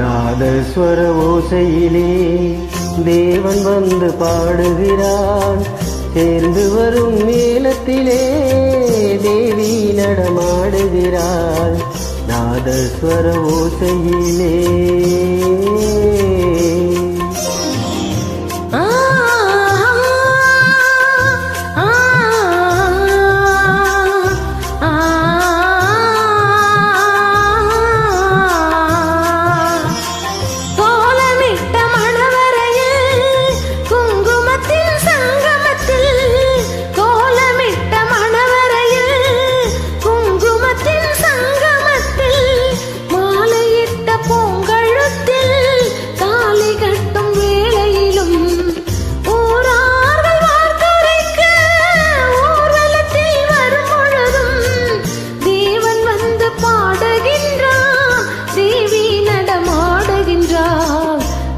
நாதஸ்வர ஓசையிலே தேவன் வந்து பாடுகிறான். சேர்ந்து வரும் மேளத்திலே தேவி நடமாடுகிறாள். நாதஸ்வர ஓசையிலே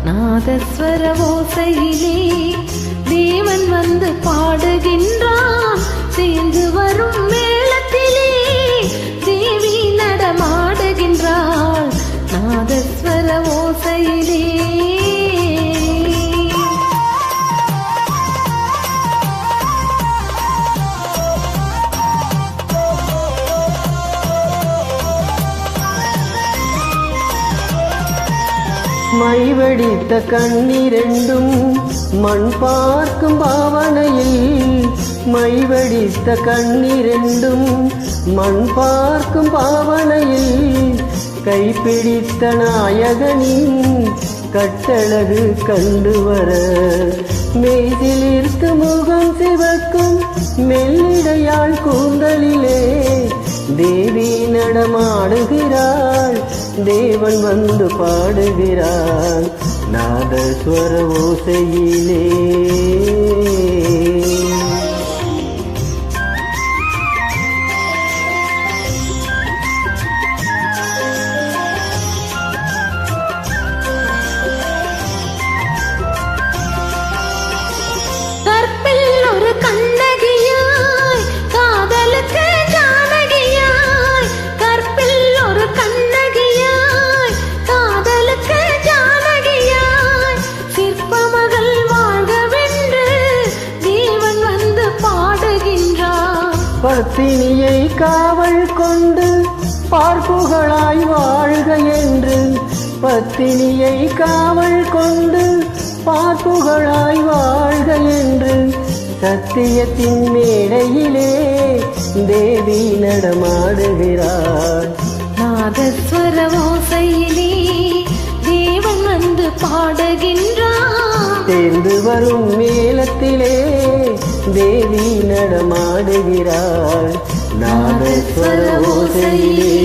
நாதஸ்வர ஓசையிலே தேவன் வந்து பாடுகின்றான். சேர்ந்து வரும் மேளத்திலே தேவி நடமாடுகின்றாள். நாதஸ்வர ஓசையிலே மைவடித்த கண்ணிரண்டும் மண் பார்க்கும் பாவனையில், மைவடித்த கண்ணிரண்டும் மண் பார்க்கும் பாவனையில், கைப்பிடித்த நாயகனின் கட்டழகு கண்டு வர மெய்திலிர்த்து முகம் சிவக்கும் மெல்லிடையாள் கூந்தலிலே தேவி நடமாடுகிறாள். தேவன் வந்து பாடுகிறான். நாதஸ்வர ஓசையிலே கற்பில் ஒரு கண்ணகியாய் காதலுக்கு ஜானகியாய், கற்பில் ஒரு கண்ணகியாய் காதலுக்கு ஜானகியாய், சிற்பமகள் வாழ்கவென்று தேவன் வந்து பாடுகின்றான். பத்தினியை காவல் கொண்டு பார்ப்புகளாய் வாழ்க என்று, பத்தினியை காவல் கொண்டு பார்ப்புகளாய் வாழ்க என்று சத்தியத்தின் மேடையிலே தேவி நடமாடுகிறார். நாதஸ்வர ஓசையிலே தேவன் வந்து பாடுகின்றார். சேர்ந்து வரும் மேளத்திலே தேவி நடமாடுகிறாள். நாதஸ்வர ஓசையிலே